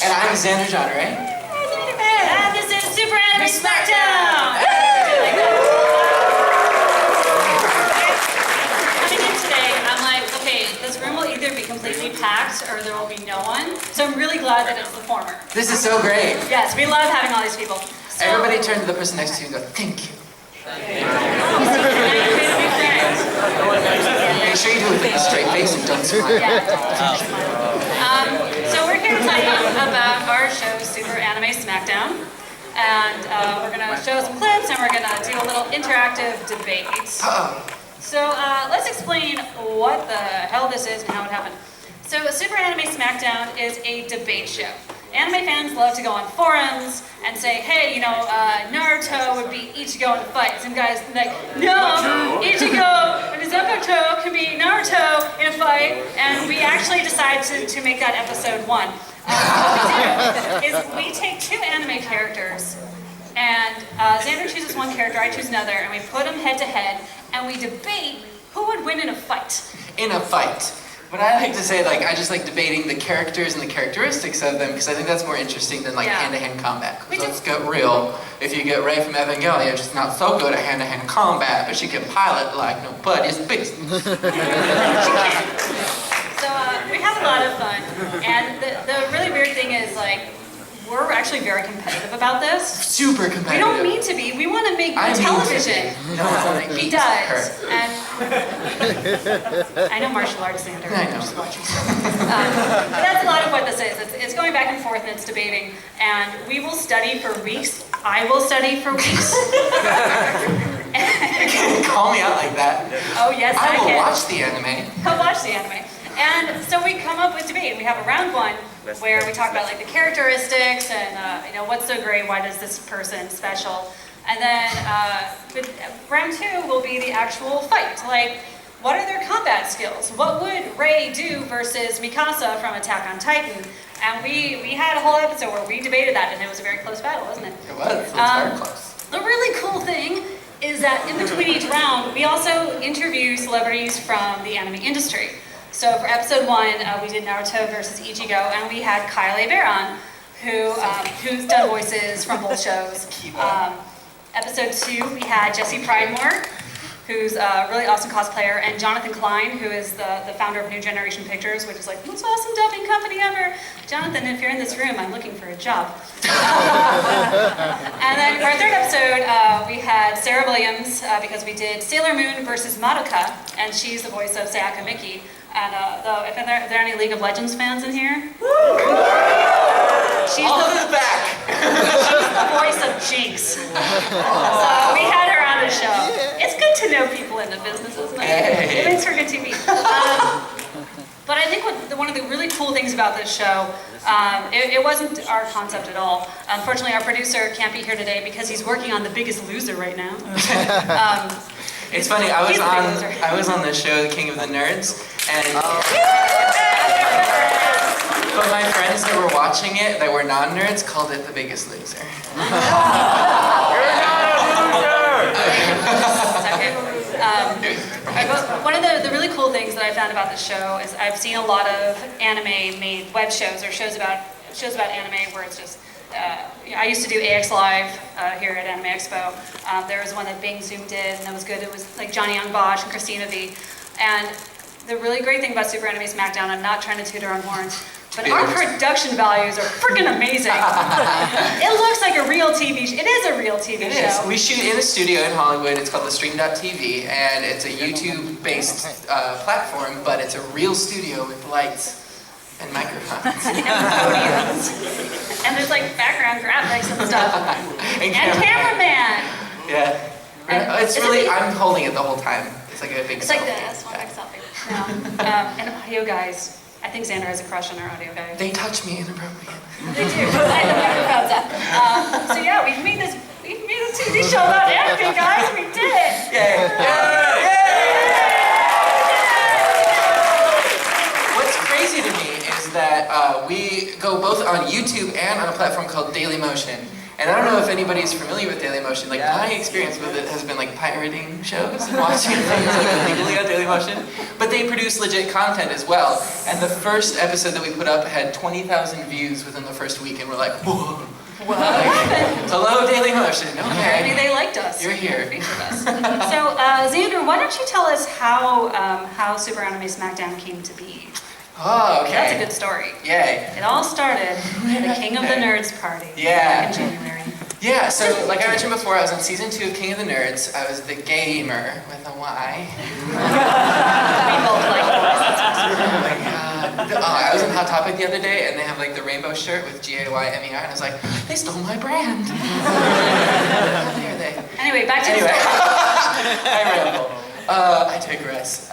And I'm Xander John, right? And this is Super Anime Smackdown! Coming in today, I'm like, okay, this room will either be completely packed or there will be no one. So I'm really glad that it's the former. This is so great. Yes, we love having all these people. So, Everybody turn to the person next to you and go, thank you. Make sure you do it with a straight face and don't smile. Yeah, don't smile. So we're here to tell you about our show, Super Anime Smackdown. And we're going to show some clips and we're going to do a little interactive debate. So let's explain what the hell this is and how it happened. So Super Anime Smackdown is a debate show. Anime fans love to go on forums and say, hey, you know, Naruto would beat Ichigo in a fight. Some guys are like, no, Ichigo and Mizukoto can beat Naruto in a fight. And we actually decided to make that episode 1. What we do is we take 2 anime characters, and Xander chooses one character, I choose another, and we put them head to head, and we debate who would win in a fight. In a fight. But I like to say, like, I just like debating the characters and the characteristics of them because I think that's more interesting than like hand-to-hand combat. Let's get real. If you get Rei from Evangelion, she's not so good at hand-to-hand combat, but she can pilot like nobody's business. She can. So we have a lot of fun, and the really weird thing is, like, we're actually very competitive about this. Super competitive. We don't mean to be. We want to make good television. No, he does. And I know martial arts, Xander. I know. Just watching. But that's a lot of what this is. It's going back and forth and it's debating. And we will study for weeks. I will study for weeks. You can't call me out like that. Oh, yes, I can. I will watch the anime. I'll watch the anime. And so we come up with debate. We have a round 1 where we talk about like the characteristics and you know, what's so great, why does this person special? And then round 2 will be the actual fight. Like, what are their combat skills? What would Rei do versus Mikasa from Attack on Titan? And we had a whole episode where we debated that, and it was a very close battle, wasn't it? It was. It was very close. The really cool thing is that in between each round, we also interview celebrities from the anime industry. So for episode 1, we did Naruto versus Ichigo, and we had Kyle Beron, who's done voices from both shows. Episode 2, we had Jesse Pridemore, who's a really awesome cosplayer, and Jonathan Klein, who is the founder of New Generation Pictures, which is like the most awesome dubbing company ever. Jonathan, if you're in this room, I'm looking for a job. And then for our 3rd episode, we had Sarah Williams, because we did Sailor Moon versus Madoka, and she's the voice of Sayaka Miki. And if there are any League of Legends fans in here? She's the voice of Jinx. So we had her on the show. It's good to know people in the business, isn't it? It makes for good TV. But I think one of the really cool things about this show, it wasn't our concept at all. Unfortunately, our producer can't be here today because he's working on The Biggest Loser right now. It's funny, I was on the show, The King of the Nerds, and but my friends that were watching it, that were non-nerds, called it The Biggest Loser. You're not a loser! One of the really cool things that I found about the show is I've seen a lot of anime-made web shows or shows about anime where it's just I used to do AX Live here at Anime Expo. There was one that Bing Zoom did, and that was good. It was like Johnny Young Bosch and Christina V. And the really great thing about Super Anime Smackdown, I'm not trying to toot our own horns, but our production values are freaking amazing. It looks like a real TV show. It is a real TV show. It is. We shoot in a studio in Hollywood. It's called the Stream.tv, and it's a YouTube-based platform, but it's a real studio with lights and microphones. And there's like background graphics and stuff. and cameraman. Yeah. It's really, I'm holding it the whole time. It's like a big It's like this, one big selfie. And audio guys. I think Xander has a crush on our audio guy. They touch me inappropriately. They do. I the microphone's up. So yeah, we've made a TV show about anime, guys. We did it. Yay! What's crazy to me is that we go both on YouTube and on a platform called Dailymotion. And I don't know if anybody's familiar with Dailymotion. Like my experience with it has been like pirating shows and watching things like illegally on Dailymotion. But they produce legit content as well. And the first episode that we put up had 20,000 views within the first week, and we're like, whoa. What happened? Hello, Dailymotion. Okay. Maybe they liked us. You're here. Featured us. So, Xander, why don't you tell us how Super Anime Smackdown came to be? Oh, okay. That's a good story. Yay. It all started at the King of the Nerds party Yeah. back in January. Yeah, so like I mentioned before, I was on season 2 of King of the Nerds. I was the gamer with a Y. We both like Oh my god. Oh, I was in Hot Topic the other day, and they have like the rainbow shirt with G-A-Y-M-E-R, and I was like, they stole my brand. How dare they? Anyway, back to the story. I ramble. I digress.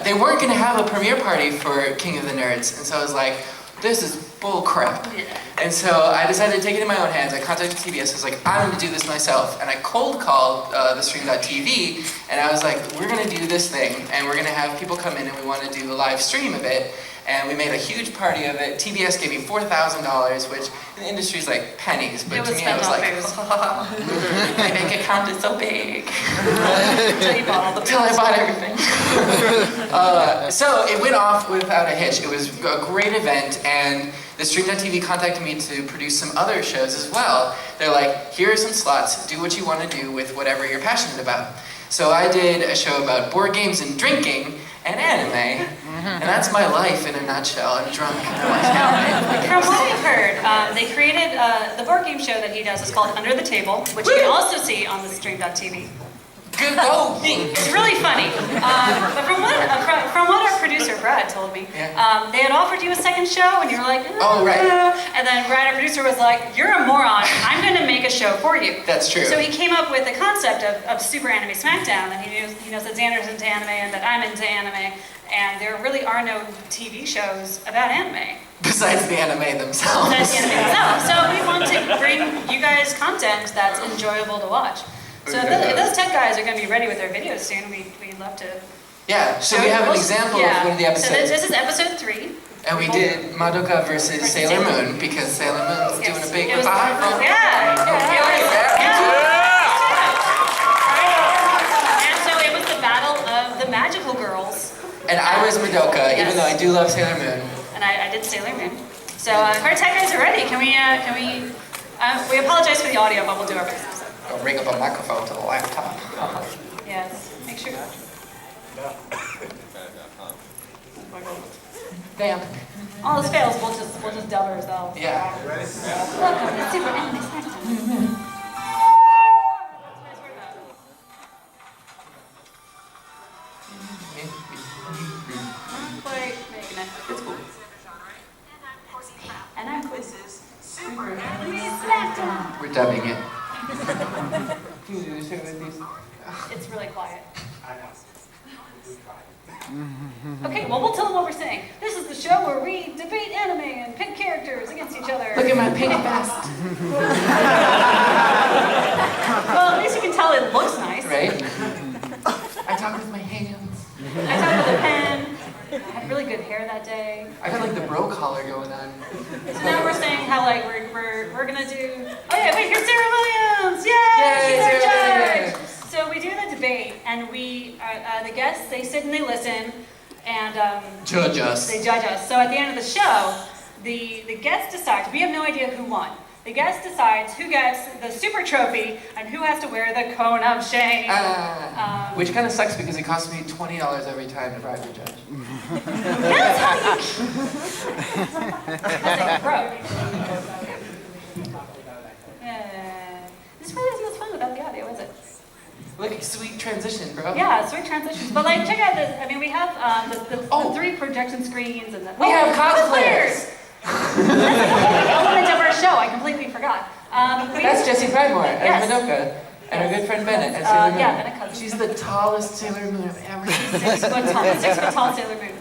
They weren't going to have a premiere party for King of the Nerds, and so I was like, this is bull crap. And so I decided to take it in my own hands. I contacted TBS. I was like, I'm going to do this myself. And I cold called the stream.tv, and I was like, we're going to do this thing, and we're going to have people come in, and we want to do a live stream of it. And we made a huge party of it. TBS gave me $4,000, which in the industry is like pennies, but to me I was like, my bank account is so big. Until I bought everything. So it went off without a hitch. It was a great event, and the Stream.tv contacted me to produce some other shows as well. They're like, here are some slots, do what you want to do with whatever you're passionate about. So I did a show about board games and drinking and anime, and that's my life in a nutshell. I'm drunk and I watch anime. From what we've heard, they created the board game show that he does is called Under the Table, which you can also see on the Stream.tv. Good, oh, me. It's really funny. But from what our producer Brad told me, they had offered you a second show, and you were like, oh right. And then Brad, our producer, was like, you're a moron. I'm going to make a show for you. That's true. So he came up with the concept of Super Anime Smackdown, and he knows that Xander's into anime and that I'm into anime, and there really are no TV shows about anime. Besides the anime themselves. Besides the anime themselves. So we want to bring you guys content that's enjoyable to watch. So if those tech guys are going to be ready with their videos soon, we'd love to. Yeah, so we have an example of one of the episodes. So this is episode 3. And we did Madoka versus Sailor Moon, because Sailor Moon's doing a big revival. Yeah. And so it was the battle of the magical girls. And I was Madoka, even though I do love Sailor Moon. And I did Sailor Moon. So if our tech guys are ready, can we apologize for the audio, but we'll do our best. I'll ring up a microphone to the laptop. Yes, make sure. Damn. All this fails, we'll just dub ourselves. Yeah. Welcome to Super Anime Smackdown. Not quite making it. It's cool. And I'm cool. Super Anime Smackdown. We're dubbing it. It's really quiet. Okay, well, we'll tell them what we're saying. This is the show where we debate anime and pit characters against each other. Look at my pink vest. Well, at least you can tell it looks nice. Right? I talk with my hands. I talked with a pen. I had really good hair that day. I got like the bro collar going on. So now we're saying how like we're gonna do. Oh yeah, wait, here's Sarah Williams! Yay! She's our judge. So we do the debate, and we the guests, they sit and they listen, and Judge us. they judge us. So at the end of the show, the guest decides. We have no idea who won. The guest decides who gets the super trophy and who has to wear the cone of shame. Which kind of sucks because it costs me $20 every time to bribe the judge. That's how you. That's a pro. This really isn't as fun without the audio, is it? Look, sweet transition, bro. Yeah, sweet transitions. But like, check out this. I mean, we have the 3 projection screens and we have cosplayers. That's like a whole element of our show. I completely forgot. That's Jessie Pridemore Yes. as Madoka. And our good friend Bennett as Sailor Moon. Yeah, Bennett Cousins. She's the tallest Sailor Moon I've ever seen. 6 foot tall, 6 foot tall Sailor Moon.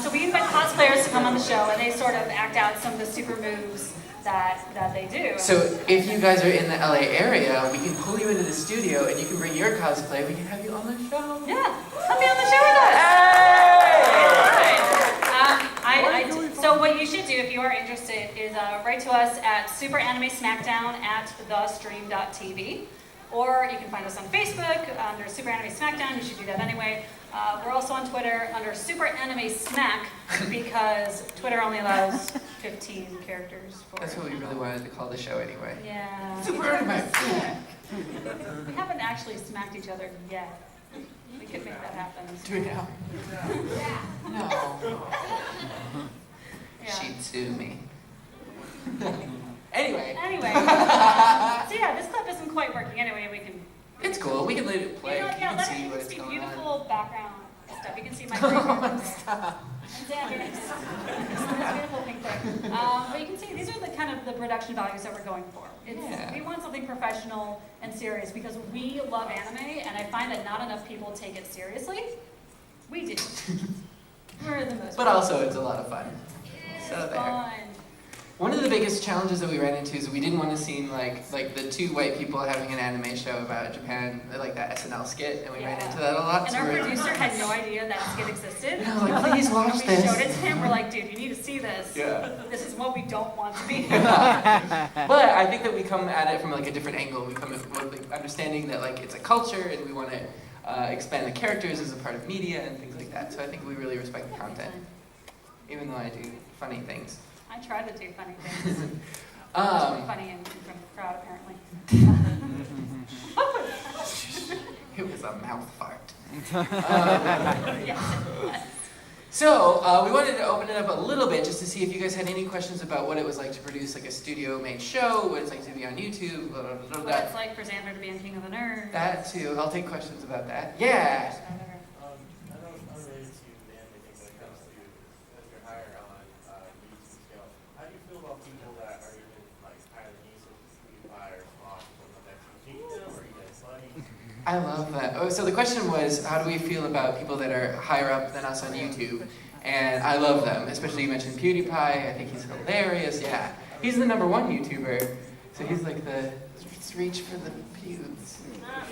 So we invite cosplayers to come on the show, and they sort of act out some of the super moves that they do. So if you guys are in the LA area, we can pull you into the studio and you can bring your cosplay. We can have you on the show. Yeah, come be on the show with us. Hey! All right. So what you should do if you are interested is write to us at superanimesmackdown@thestream.tv, or you can find us on Facebook under Super Anime Smackdown. You should do that anyway. We're also on Twitter under Super Anime Smack because Twitter only allows 15 characters. That's what we really wanted to call the show anyway. Yeah. Super Anime Smack. We haven't actually smacked each other yet. We could make that happen. Do it now. No. Yeah. She'd sue me. Anyway. So yeah, this clip isn't quite working. Anyway, we can. It's cool. We can let it play. You know, You can let see it what's see going beautiful on. background stuff. You can see my Stop. Xander's. Beautiful pink there. But you can see these are the kind of the production values that we're going for. We want something professional and serious because we love anime, and I find that not enough people take it seriously. We do. We're the most. But also, it's a lot of fun. So there. Fun. One of the biggest challenges that we ran into is we didn't want to seem like the two white people having an anime show about Japan, like that SNL skit, and we ran into that a lot. And our producer had no idea that skit existed. And I was like, please watch We this. showed it to him. We're like, dude, you need to see this. Yeah. This is what we don't want to be. But I think that we come at it from like a different angle. We come at like, understanding that like it's a culture, and we want to expand the characters as a part of media and things like that. So I think we really respect the content, even though I do funny things. I try to do funny things. Funny in front of the crowd, apparently. It was a mouth fart. Yes, it was. So we wanted to open it up a little bit just to see if you guys had any questions about what it was like to produce like a studio-made show, what it's like to be on YouTube, blah, blah, blah, blah. What it's like for Xander to be on King of the Nerds. That too. I'll take questions about that. Yeah. I know it's unrelated to the anime thing, but it comes to as your hire on YouTube scale. How do you feel about people that are even like hiring you, such as PewDiePie or Smosh, something like that? Do you hate them or are you guys buddies? I love that. Oh, so the question was, how do we feel about people that are higher up than us on YouTube? And I love them, especially you mentioned PewDiePie. I think he's hilarious. Yeah, he's the #1 YouTuber, so he's like the reach for the pews. I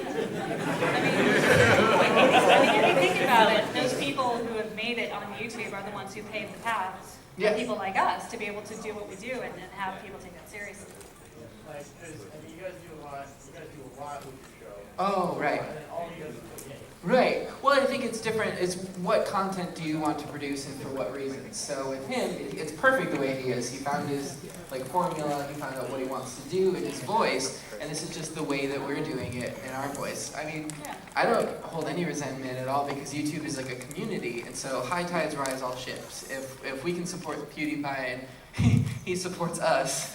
mean, if you think about it, those people who have made it on YouTube are the ones who paved the path for people like us to be able to do what we do and have people take that seriously. Like, 'cause, I mean, you guys do a lot with your show. Oh, right. And then all you guys do games. Right. Well, I think it's different. It's what content do you want to produce and for what reasons. So with him, it's perfect the way he is. He found his like formula. He found out what he wants to do in his voice, and this is just the way that we're doing it in our voice. I mean, I don't hold any resentment at all because YouTube is like a community, and so high tides rise all ships. If we can support PewDiePie and he supports us,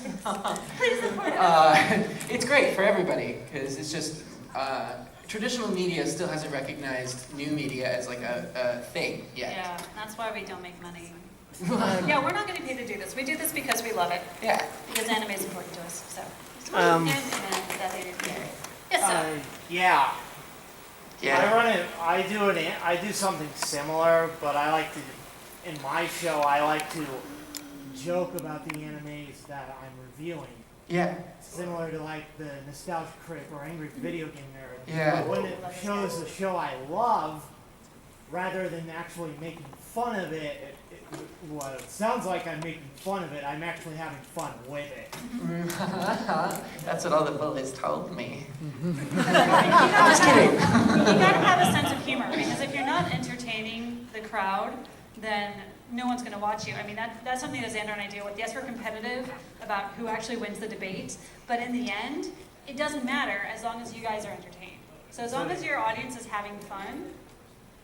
Please support us. it's great for everybody because it's just. Traditional media still hasn't recognized new media as like a thing yet. Yeah, that's why we don't make money. Yeah, we're not getting paid to do this. We do this because we love it. Yeah. Because anime is important to us. So. And that they didn't get it. Yes, sir. Yeah. Yeah. I do something similar, but I like to, in my show, I like to joke about the animes that I'm reviewing. Yeah. Similar to like the Nostalgia Critic or Angry Video Game Nerd. Yeah. But when it shows the show I love, rather than actually making fun of it, what it sounds like I'm making fun of it, I'm actually having fun with it. That's what all the bullies told me. Just kidding. You gotta have a sense of humor because if you're not entertaining the crowd, then no one's going to watch you. I mean, that's something that Xander and I deal with. Yes, we're competitive about who actually wins the debate, but in the end, it doesn't matter as long as you guys are entertained. So as long as your audience is having fun,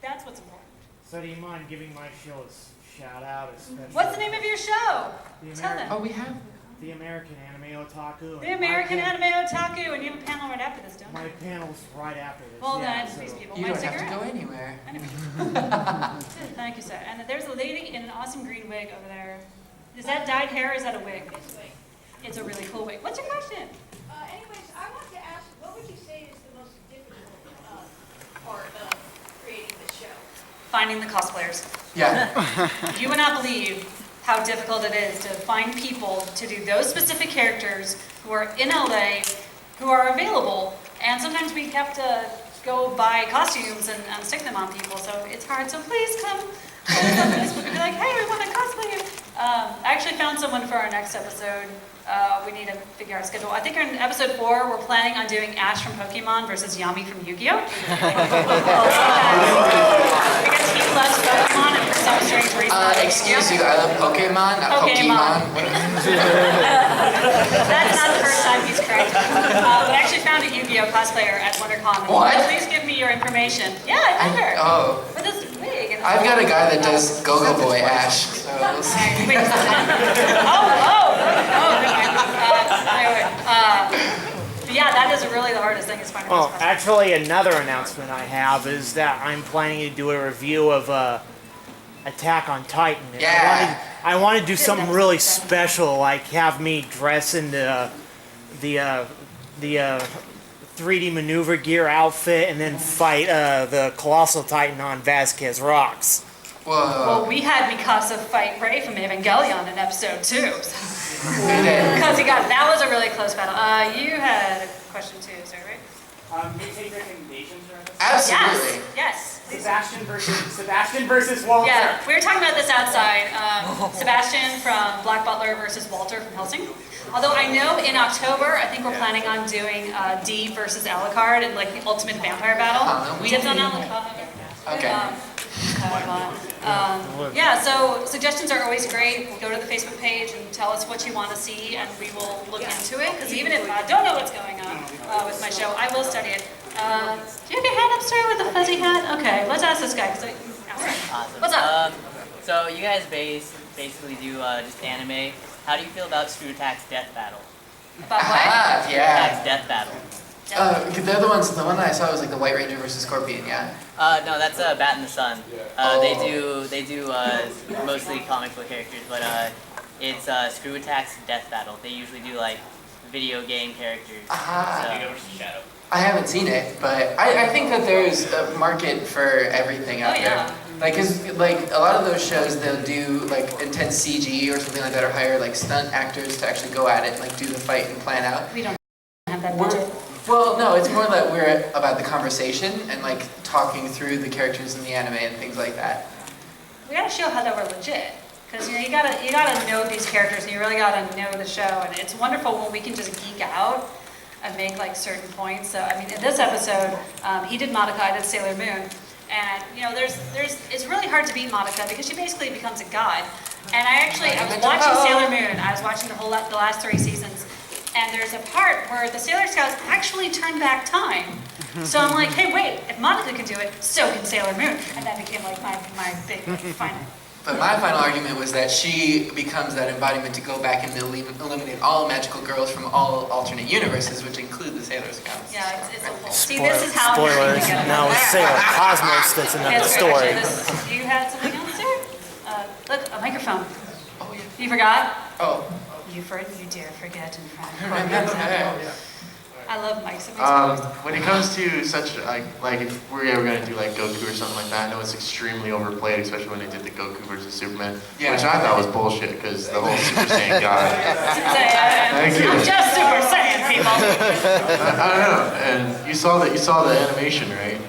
that's what's important. So do you mind giving my show a shout out? What's the name of your show? Tell them. Oh, we have. The American Anime Otaku. The American Anime Otaku, and you have a panel right after this, don't you? My panel's right after this. Well, yeah, then these people You might don't stick have to around. go anywhere. Anyway. Thank you, sir. And there's a lady in an awesome green wig over there. Is that dyed hair or is that a wig? It's a wig. It's a really cool wig. What's your question? Anyways, I want to ask, what would you say is the most difficult part of creating this show? Finding the cosplayers. Yeah. You would not believe how difficult it is to find people to do those specific characters who are in LA, who are available, and sometimes we have to go buy costumes and stick them on people, so it's hard. So please come Be like, hey, we want to cosplay you. I actually found someone for our next episode. We need to figure out a schedule. I think in episode 4, we're planning on doing Ash from Pokemon versus Yami from Yu-Gi-Oh! Because he loves Pokemon and for some strange reason. Excuse you, I love Pokemon, not Pokemon. That's not the first time he's corrected me. But I actually found a Yu-Gi-Oh! Cosplayer at WonderCon. What? Please give me your information. Yeah, I found her. Oh. With this wig. And I've got a guy that does Go-Go Boy Ash, so we'll see. Wait, never mind. But yeah, that is really the hardest thing is finding Well, this actually, another announcement I have is that I'm planning to do a review of Attack on Titan. And Yeah. I want to do something really special, like have me dress in the 3D maneuver gear outfit and then fight the Colossal Titan on Vasquez Rocks. Whoa. Well, we had Mikasa fight Ray from Evangelion in episode 2. We did. Because that was a really close battle. You had a question too, is that right? Can you take recommendations for this? Absolutely. Yes. Sebastian versus Walter. Yeah, we were talking about this outside. Sebastian from Black Butler versus Walter from Helsing. Although I know in October, I think we're planning on doing D versus Alucard and like the ultimate vampire battle. Tips on Alucard. Okay. Yeah, so suggestions are always great. Go to the Facebook page and tell us what you want to see, and we will look into it. Because even if I don't know what's going on with my show, I will study it. Do you have your hand up, sir, with the fuzzy hat? Okay, let's ask this guy. Awesome. What's up? So you guys basically do just anime. How do you feel about Screw Attack's Death Battle? About what? Ah, yeah. Attack's Death Battle. They're the ones. The one that I saw was like the White Ranger versus Scorpion. Yeah. No, that's Bat in the Sun. They do mostly comic book characters, but it's Screw Attack's Death Battle. They usually do like video game characters. Ah. I haven't seen it, but I think that there's a market for everything out there. Like, 'cause like a lot of those shows, they'll do like intense CG or something like that, or hire like stunt actors to actually go at it, and, like do the fight and plan out. We don't have that budget. Well, no, it's more that we're about the conversation and like talking through the characters in the anime and things like that. We gotta show how that we're legit. Because you gotta know these characters and you really gotta know the show. And it's wonderful when we can just geek out and make like certain points. So I mean, in this episode, he did Madoka, I did Sailor Moon, and you know, it's really hard to beat Madoka because she basically becomes a god. And I was watching Sailor Moon. I was watching the last 3 seasons, and there's a part where the Sailor Scouts actually turn back time. So I'm like, hey, wait, if Madoka can do it, so can Sailor Moon, and that became like my big final. But my final argument was that she becomes that embodiment to go back and eliminate all magical girls from all alternate universes, which include the Sailor Scouts. Yeah, it's a whole. See, this is how Spoilers. Now it's Sailor Cosmos that's another story. You had something else, sir? Look, a microphone. Oh, yeah. You forgot? Oh. You dare forget in front of Okay. I love mics. It makes me When it comes to such like if we're ever gonna do like Goku or something like that, I know it's extremely overplayed, especially when they did the Goku versus Superman, which I thought was bullshit because the whole Super Saiyan God. Thank you. I'm just Super Saiyan, people. I don't know, and you saw the animation, right?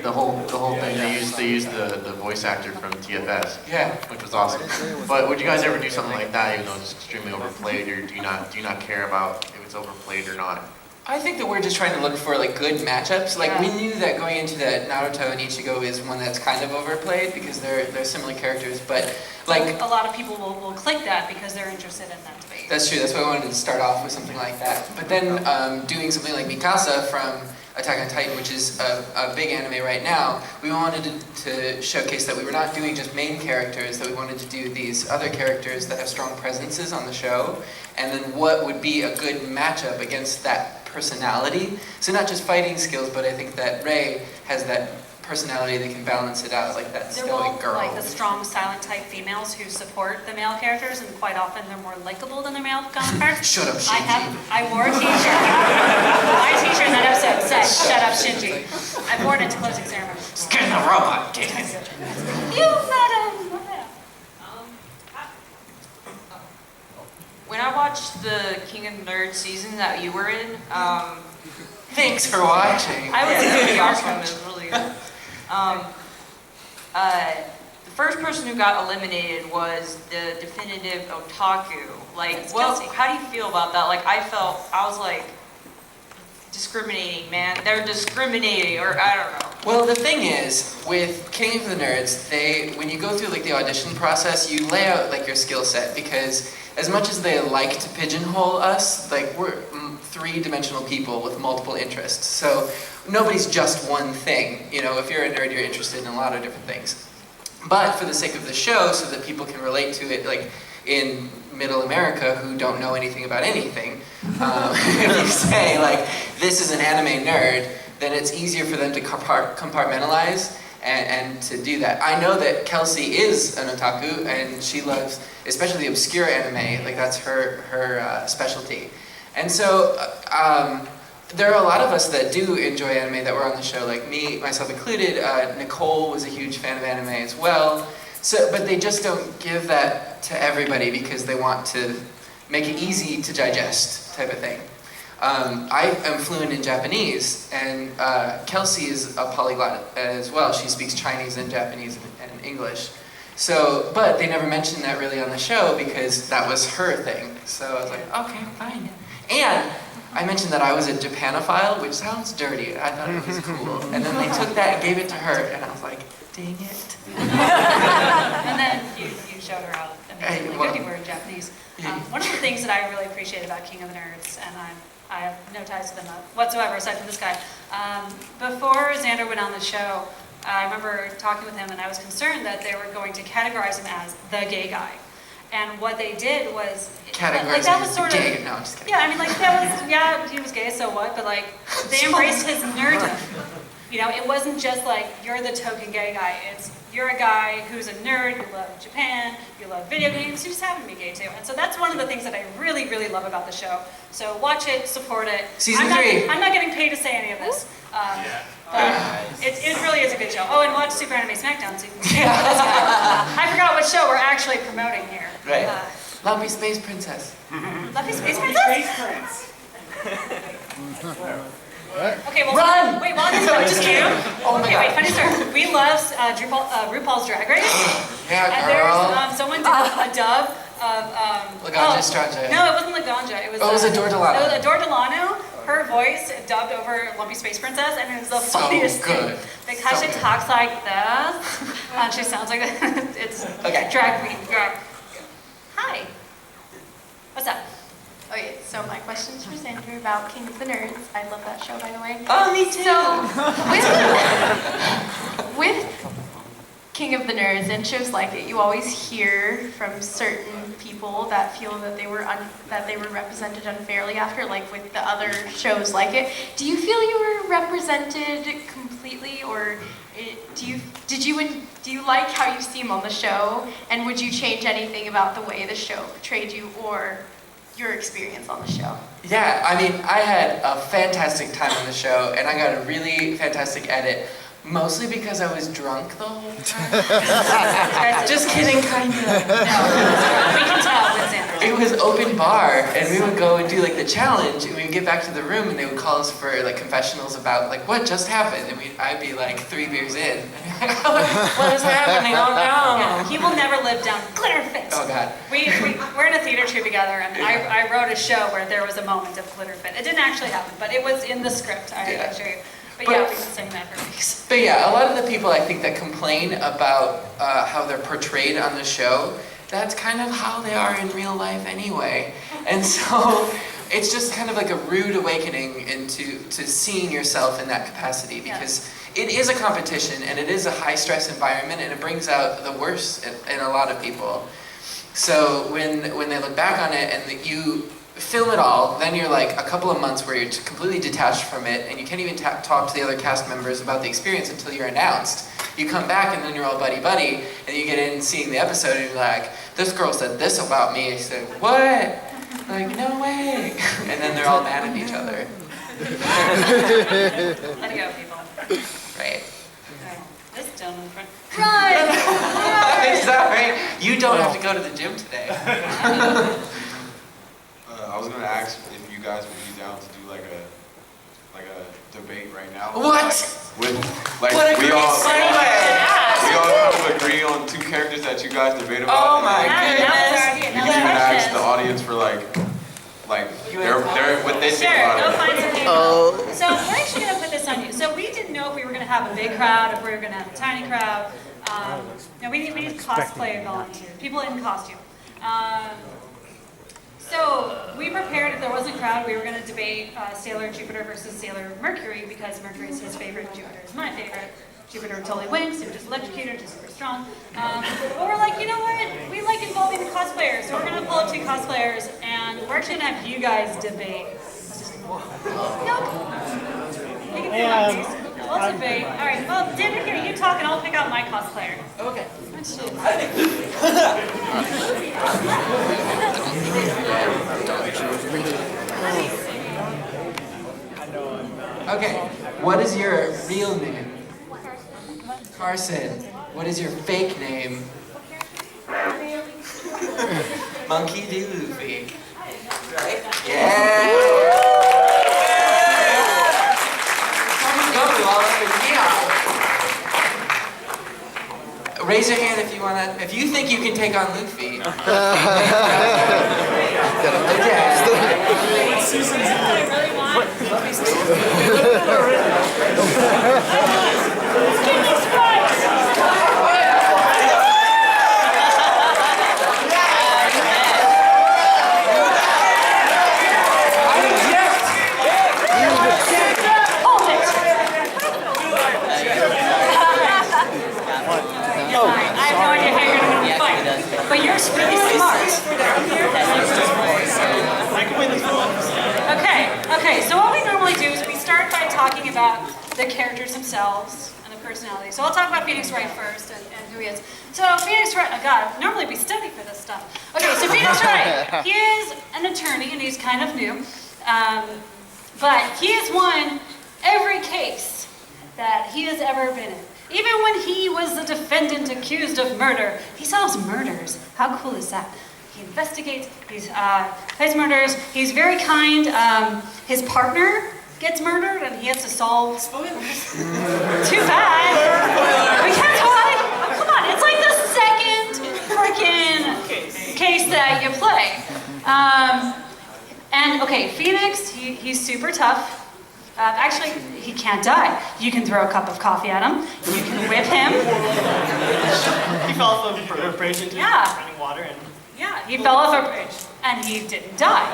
The whole thing. They used the voice actor from TFS. Yeah. Which was awesome. But would you guys ever do something like that, even though it's extremely overplayed, or do you not care about if it's overplayed or not? I think that we're just trying to look for like good matchups. Like we knew that going into that Naruto and Ichigo is one that's kind of overplayed because they're similar characters, but like a lot of people will click that because they're interested in that debate. That's true. That's why I wanted to start off with something like that. But then doing something like Mikasa from Attack on Titan, which is a big anime right now, we wanted to showcase that we were not doing just main characters, that we wanted to do these other characters that have strong presences on the show, and then what would be a good matchup against that personality. So not just fighting skills, but I think that Rei has that personality that can balance it out, like that stoic girl. Like the strong silent type females who support the male characters, and quite often they're more likable than their male counterparts. Shut up, Shinji. I wore a t-shirt. My t-shirt in that episode said, "Shut up, Shinji." I wore it into closing ceremony. Get in the robot, dude. You madam. When I watched the King of Nerds season that you were in, Thanks for watching. I was pretty awesome. It was really good. The first person who got eliminated was the definitive otaku. Like, That's well, Kelsey. how do you feel about that? Like, I was like, discriminating, man. They're discriminating, or I don't know. Well, the thing is, with King of the Nerds, when you go through like the audition process, you lay out like your skill set, because as much as they like to pigeonhole us, like we're three-dimensional people with multiple interests. So nobody's just one thing. You know, if you're a nerd, you're interested in a lot of different things. But for the sake of the show, so that people can relate to it, like in middle America who don't know anything about anything, if you say like, this is an anime nerd, then it's easier for them to compartmentalize and to do that. I know that Kelsey is an otaku, and she loves, especially obscure anime, like that's her specialty. And so there are a lot of us that do enjoy anime that were on the show, like me, myself included. Nicole was a huge fan of anime as well. So, but they just don't give that to everybody because they want to make it easy to digest, type of thing. I am fluent in Japanese, and Kelsey is a polyglot as well. She speaks Chinese and Japanese and English. So, but they never mentioned that really on the show because that was her thing. So I was like, okay, fine. And I mentioned that I was a Japanophile, which sounds dirty. I thought it was cool. And then they took that and gave it to her, and I was like, dang it. And then you showed her how amazingly well, good you were in Japanese. yeah. One of the things that I really appreciate about King of the Nerds, and I have no ties to them whatsoever aside from this guy. Before Xander went on the show, I remember talking with him, and I was concerned that they were going to categorize him as the gay guy. And what they did was Categorize that him was as sort gay. of No, I'm just kidding. yeah. I mean, like that was he was gay, so what? But like they embraced his nerddom. You know, it wasn't just like you're the token gay guy. It's you're a guy who's a nerd. You love Japan. You love video games. You just happen to be gay too. And so that's one of the things that I really, really love about the show. So watch it, support it. Season 3. I'm not getting paid to say any of this. It really is a good show. Oh, and watch Super Anime Smackdown so you can see I forgot what show we're actually promoting here. Right. Lumpy Space Princess. Luffy Space Princess? Space Prince. Okay, well, Run! wait, while this just came. Oh my Okay, God. wait, funny story. We love RuPaul's Drag Race. Yeah, And girl. there's someone did a dub of Laganja Stranja. No, it wasn't Laganja. It was Oh, it was Adore Delano. It was Adore Delano. Her voice dubbed over Lumpy Space Princess, and it was the So funniest good. thing because So she good. talks like this, and she sounds like that. It's Okay. drag queen. Hi. What's up? Okay, so my question's for Sandra about King of the Nerds. I love that show, by the way. Oh, me too. So, with King of the Nerds and shows like it, you always hear from certain people that feel that they were represented unfairly after, like with the other shows like it. Do you feel you were represented completely, or do you like how you seem on the show? And would you change anything about the way the show portrayed you, or your experience on the show? Yeah, I mean, I had a fantastic time on the show, and I got a really fantastic edit. Mostly because I was drunk the whole time. Just kidding, kind of. No, we can tell with Xander. It was open bar, and we would go and do like the challenge, and we would get back to the room, and they would call us for like confessionals about like what just happened, and I'd be like 3 beers in. What is happening? Oh no! Yeah, he will never live down Glitter Fit. Oh God. We're in a theater troupe together, and I wrote a show where there was a moment of Glitter Fit. It didn't actually happen, but it was in the script. I can show you. But yeah, we've been saying that for weeks. But yeah, a lot of the people I think that complain about how they're portrayed on the show, that's kind of how they are in real life anyway. And so it's just kind of like a rude awakening into seeing yourself in that capacity, because it is a competition and it is a high stress environment, and it brings out the worst in a lot of people. So when they look back on it and you film it all, then you're like a couple of months where you're completely detached from it, and you can't even talk to the other cast members about the experience until you're announced. You come back and then you're all buddy-buddy, and you get in seeing the episode and you're like, this girl said this about me. I said, what? Like, no way. And then they're all mad at each other. Let it go, people. Right. Okay. This gentleman in front. Run! I'm sorry. You don't have to go to the gym today. I was gonna ask if you guys would be down to do like a debate right now. What? With like What a we great all segue. kind of agree on two that you guys debate about. Oh my That was our idea. You Now can even ask questions. the audience for like what they think Sure, about go it. find some people. So we're actually going to put this on you. So we didn't know if we were going to have a big crowd, if we were going to have a tiny crowd. No, we need cosplay volunteers, people in costume. So we prepared, if there wasn't a crowd, we were going to debate Sailor Jupiter versus Sailor Mercury, because Mercury is his favorite, Jupiter is my favorite. Jupiter totally wins, they're just electrocuted, just super strong. But we're like, you know what? We like involving the cosplayers, so we're going to pull up 2 cosplayers, and we're actually going to have you guys debate. Nope. You can feel my face. We'll debate. All right, well, David, here, you talk, and I'll pick out my cosplayer. Okay. Okay, what is your real name? Carson. What is your fake name? Monkey D. Luffy. Right? Yeah! Go all up in here. Raise your hand if you wanna. If you think you can take on Luffy. But you're really smart. Okay, so what we normally do is we start by talking about the characters themselves and the personality. So I'll talk about Phoenix Wright first and who he is. So Phoenix Wright, oh God, normally we study for this stuff. Okay, so Phoenix Wright, he is an attorney and he's kind of new. But he has won every case that he has ever been in. Even when he was the defendant accused of murder, he solves murders. How cool is that? He investigates, he plays murders, he's very kind. His partner gets murdered and he has to solve... Spoilers. Too bad. We can't talk. Oh, come on, it's like the second freaking case that you play. And okay, Phoenix, he's super tough. Actually, he can't die. You can throw a cup of coffee at him. You can whip him. He fell off a bridge into running water and... Yeah, he fell off a bridge, and he didn't die.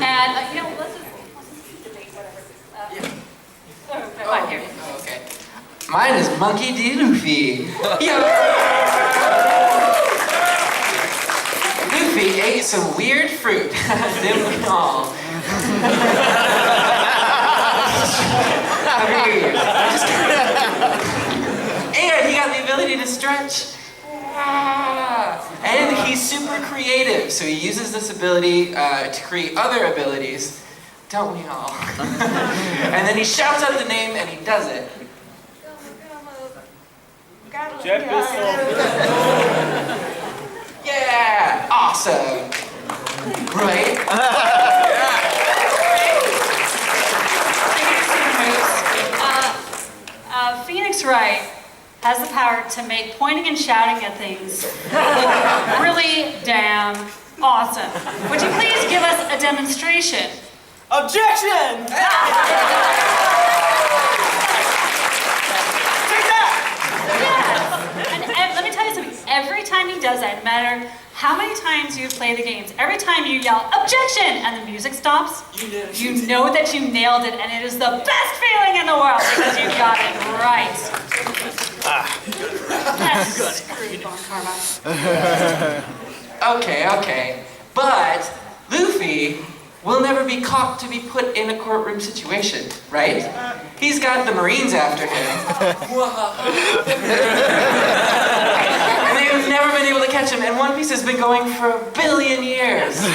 And, you know, let's just debate whatever. Okay, fine, here. Okay. Mine is Monkey D. Luffy. Luffy ate some weird fruit. Didn't we all? And he got the ability to stretch. And he's super creative, so he uses this ability to create other abilities. Don't we all? And then he shouts out the name and he does it. Jet pistol. Yeah! Awesome! Right? Phoenix Wright has the power to make pointing and shouting at things really damn awesome. Would you please give us a demonstration? Objection! Yes. And let me tell you something. Every time he does that, no matter how many times you play the games, every time you yell, objection, and the music stops, you know that you nailed it, and it is the best feeling in the world because you got it right. That's screwed, Bon Karma. Okay. But Luffy will never be caught to be put in a courtroom situation, right? He's got the Marines after him. And they've never been able to catch him, and One Piece has been going for 1 billion years. 1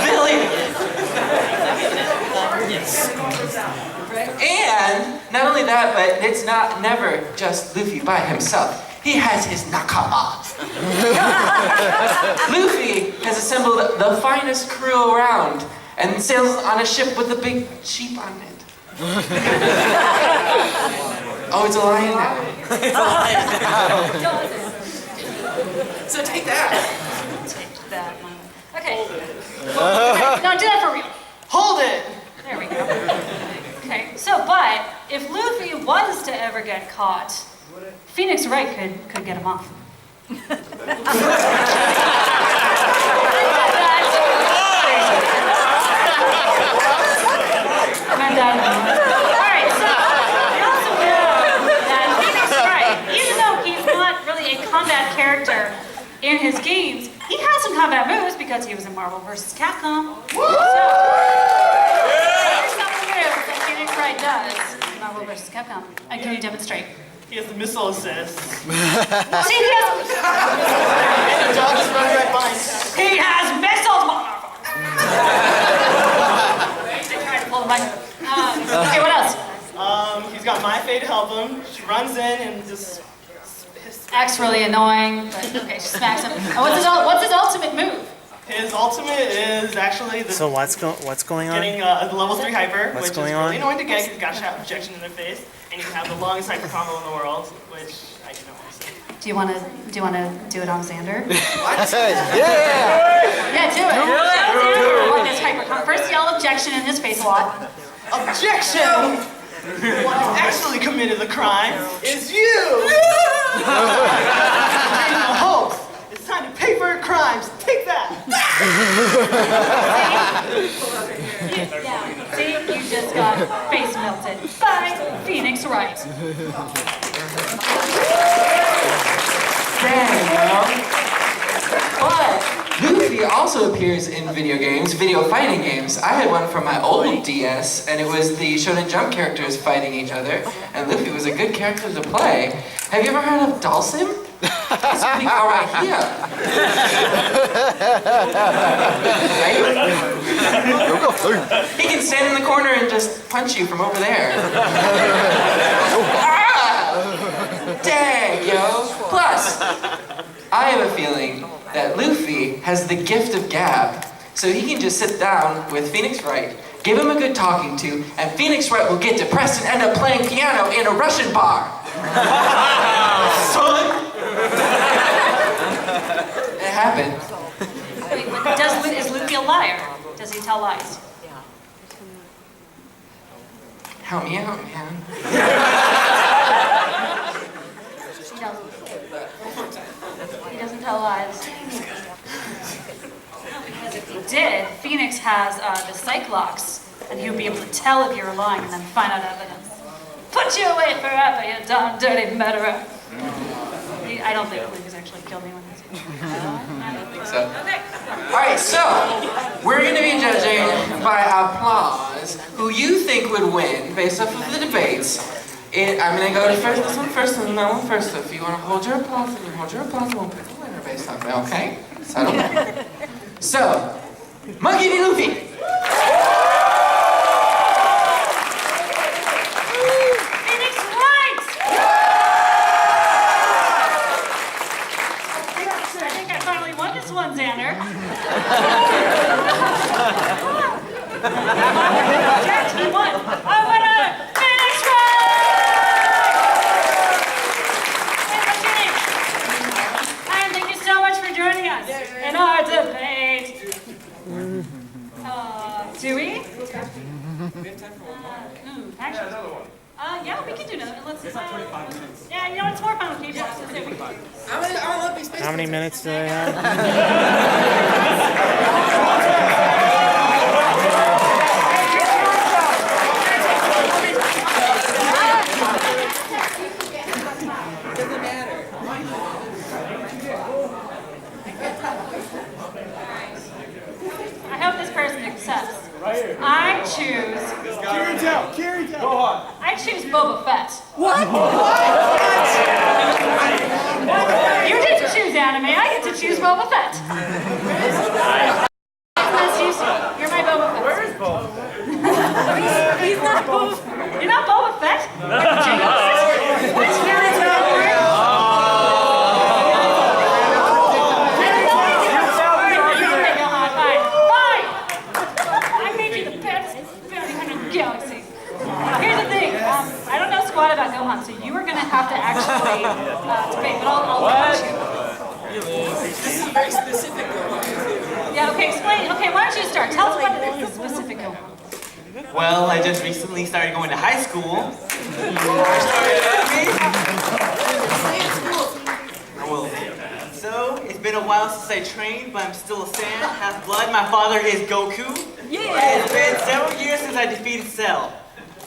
billion! And not only that, but it's never just Luffy by himself. He has his nakama. Luffy has assembled the finest crew around and sails on a ship with a big sheep on it. Oh, it's a lion now. It's a lion now. So take that. Take that one. Okay. No, do that for real. Hold it! There we go. Okay, so, but if Luffy was to ever get caught, Phoenix Wright could get him off. Alright, so you also know that Phoenix Wright, even though he's not really a combat character in his games, he has some combat moves because he was in Marvel vs. Capcom. So, there's some moves that Phoenix Wright does in Marvel vs. Capcom. And can you demonstrate? He has the missile assist. See, he has... And the dog is running right behind. He has missiles, They tried to pull the mic. Okay, what else? He's got My Fate to help him. She runs in and just... Act's really annoying, but okay, she smacks him. And what's his ultimate move? His ultimate is actually the... So what's going on? Getting the level 3 hyper, What's which going is on? really annoying to get because he's got to have projection in their face, and you can have the longest hyper combo in the world, which I don't want to say. Do you want to do it on Xander? Yeah! Yeah, do it. Like this hyper First yell objection in his face a lot. Objection! What actually committed the crime is you! No hope. It's time to pay for your crimes. Take that! Yeah, see, you just got face melted by Phoenix Wright. Dang, But Luffy also appears in video games, video fighting games. I had one from my old DS, and it was the Shonen Jump characters fighting each other, and Luffy was a good character to play. Have you ever heard of Dalsim? This would be all right here. Right? He can stand in the corner and just punch you from over there. Dang, yo. Plus, I have a feeling that Luffy has the gift of gab, so he can just sit down with Phoenix Wright, give him a good talking to, and Phoenix Wright will get depressed and end up playing piano in a Russian bar. Son! It happened. Wait, but is Luffy a liar? Does he tell lies? Help me out, man. He doesn't tell lies. Because if he did, Phoenix has the Cyclops, and he would be able to tell if you're lying and then find out evidence. Put you away forever, you darn dirty murderer. I don't think Luffy's actually killed anyone. I don't think so. Okay. Alright, so we're going to be judging by applause who you think would win based off of the debates. I'm going to go to this one first and that one first. So if you want to hold your applause, then you hold your applause, we'll pick a winner based off it, okay? Settle down. So, Monkey D. Luffy. Phoenix Wright! I think I finally won this one, Xander. He won. Our winner, Phoenix Wright! And thank you so much for joining us in our debate. Do we? We have time for one more. Actually, Another one. yeah, we can do another. Let's. Yeah, you know it's more fun with people. Let's do it. How many minutes do I have? I hope this person accepts. I choose. Carry down. Go on. I choose Boba Fett. What? You get to choose anime. I get to choose Boba Fett. You're my Boba Fett. Where's Boba? He's not Boba. You're not Boba Fett. What? Galaxy. Here's the thing. I don't know squat about Gohan, so you Okay, explain. Okay, why don't you start? Tell us what it is specific Gohan. Well, I just recently started going to high school. So, it's been a while since I trained, but I'm still a Saiyan, half-blood. My father is Goku. Yeah! It's been several years since I defeated Cell.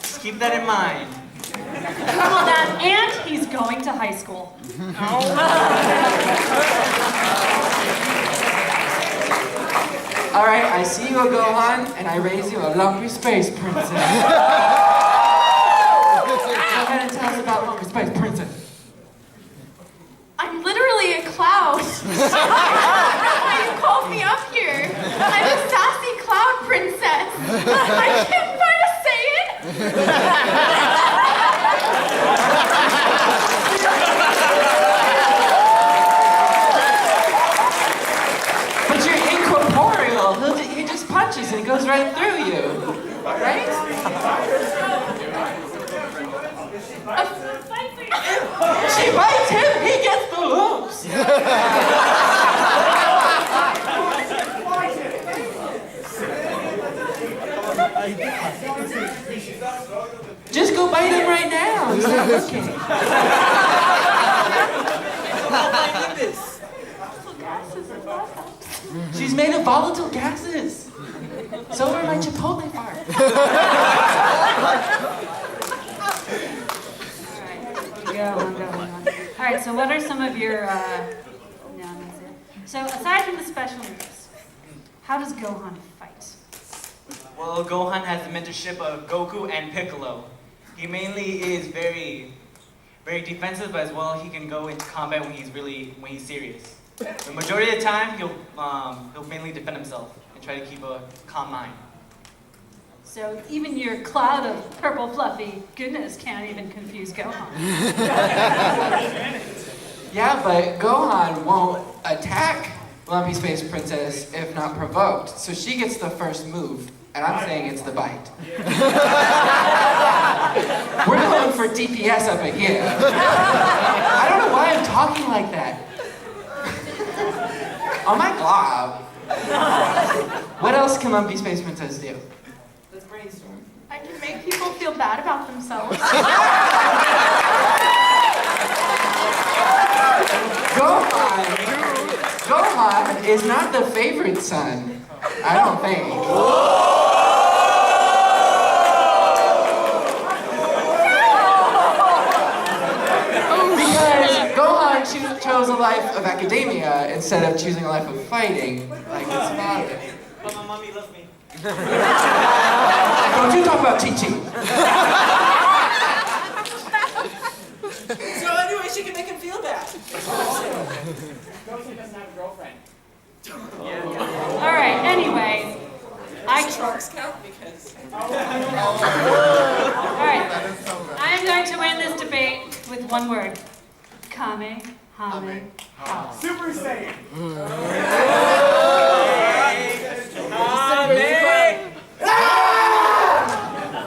Just keep that in mind. Well, Dad, and he's going to high school. All right, I see you a Gohan, and I raise you a lumpy space princess. Go ahead and tell us about lumpy space princess. I'm literally a cloud. That's why you called me up here. I'm a sassy cloud princess. I can't find a Saiyan. But you're incorporeal. He just punches and it goes right through you. Right? She bites him, he gets the lumps. Just go bite him right now. He's not looking. She's made of volatile gases. So are my Chipotle farts. All right, so what are some of your, no, that's it. So aside from the special moves, how does Gohan fight? Well, Gohan has the mentorship of Goku and Piccolo. He mainly is very defensive, but as well he can go into combat when he's serious. The majority of the time, he'll mainly defend himself and try to keep a calm mind. So even your cloud of purple fluffy goodness can't even confuse Gohan. Yeah, but Gohan won't attack Lumpy Space Princess if not provoked. So she gets the first move, and I'm saying it's the bite. We're going for DPS up in here. I don't know why I'm talking like that. Oh my god. What else can Lumpy Space Princess do? Let's brainstorm. I can make people feel bad about themselves. Gohan is not the favorite son, I don't think. Because Gohan chose a life of academia instead of choosing a life of fighting, like his father. But my mommy loves me. Don't you talk about teaching. So anyway, she can make him feel bad. Goku doesn't have a girlfriend. All right, anyway, Sharks count because. All right, I'm going to win this debate with one word. Kamehameha. Super Saiyan.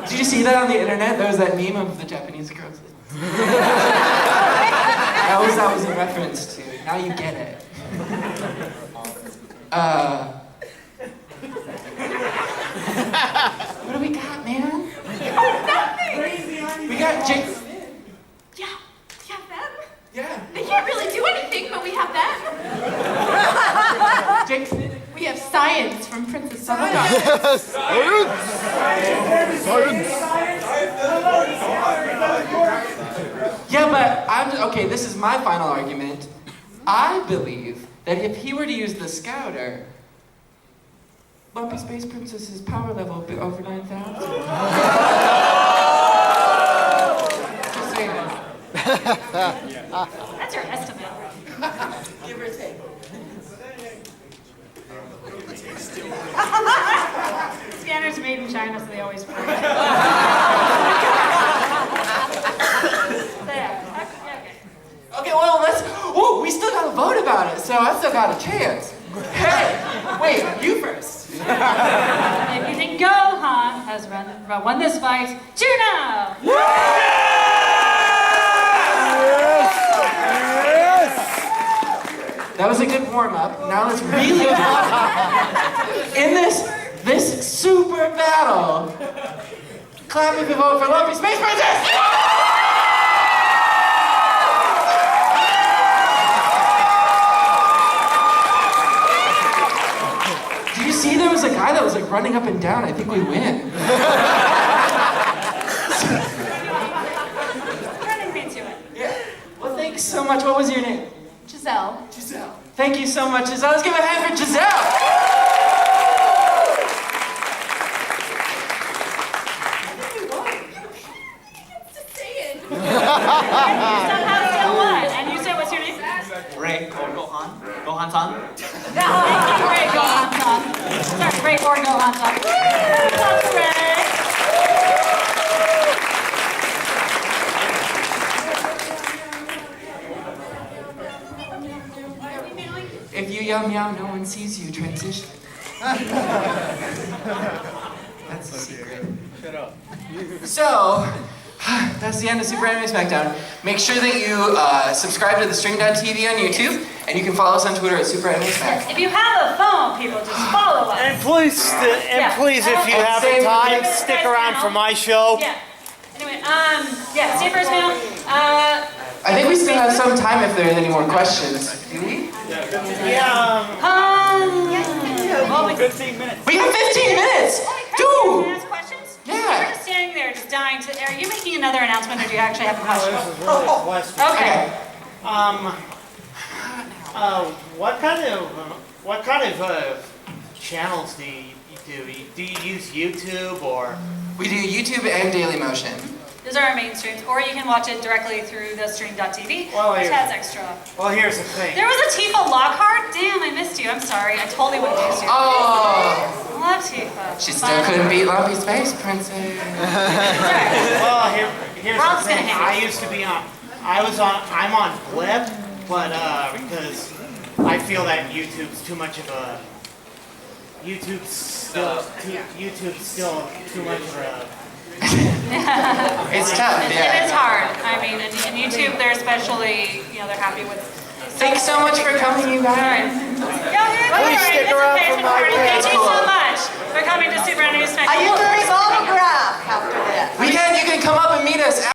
Did you see that on the internet? There was that meme of the Japanese girls. That was a reference to. Now you get it. What do we got, man? Nothing! We got Jake. Yeah, we have them. Yeah. They can't really do anything, but we have them. Jake. We have science from Princess Bubblegum. Yeah, but okay, this is my final argument. I believe that if he were to use the Scouter, Lumpy Space Princess's power level would be over 9,000. Just saying. That's your estimate. Give or take. Scanners made in China, so they always work. There. Okay, well, ooh, we still gotta vote about it, so I still got a chance. Hey, wait, you first. If you think Gohan has won this fight, cheer now! That was a good warm-up. Now let's really go in this super battle. Clap if you vote for Lumpy Space Princess! Did you see there was a guy that was like running up and down? I think we win. Running me to it. Yeah. Well, thanks so much. What was your name? Giselle. Giselle. Thank you so much, Giselle. Let's give a hand for Giselle. Somehow still won. And you said, what's your name? Ray or Gohan? Gohan-san? Thank you, Ray Gohan-san. Sorry, Ray or Gohan-san. That's Ray. If you yell meow, no one sees you. Transition. That's a secret. Shut up. So, that's the end of Super Anime Smackdown. Make sure that you subscribe to the Stream.tv on YouTube, and you can follow us on Twitter at Super Anime Smack. If you have a phone, people, just follow us. And please, if you And have same time, with- stick around for my show. Yeah. Anyway, yeah, see you first now. I think we still have some time if there's any more questions. Do we? Yeah. Well, 15 minutes. We have 15 minutes! Can I Dude! ask questions? Yeah. You're just standing there, just dying to. Are you making another announcement, or do you actually have a question? This is really a question. Okay. What kind of channels do you do? Do you use YouTube or? We do YouTube and Dailymotion. Those are our main streams, or you can watch it directly through the stream.tv, Well, which here- has extra. Well, here's the thing. There was a Tifa Lockhart? Damn, I missed you. I'm sorry. I totally would have missed you. Oh! I love Tifa. She still couldn't beat Lumpy Space Princess. Well, here's We're all the just gonna thing. hang I used to be on. I'm on Blip, but because I feel that YouTube's too much of a. YouTube's still too much of a. It's tough, It yeah. is hard. I mean, in YouTube, they're especially, they're happy with. Thanks so much for coming, you guys. All right. Please stick around for my Thank you cool. so much for coming to Super Anime Smackdown. I get to autograph after this. You can come up and meet us.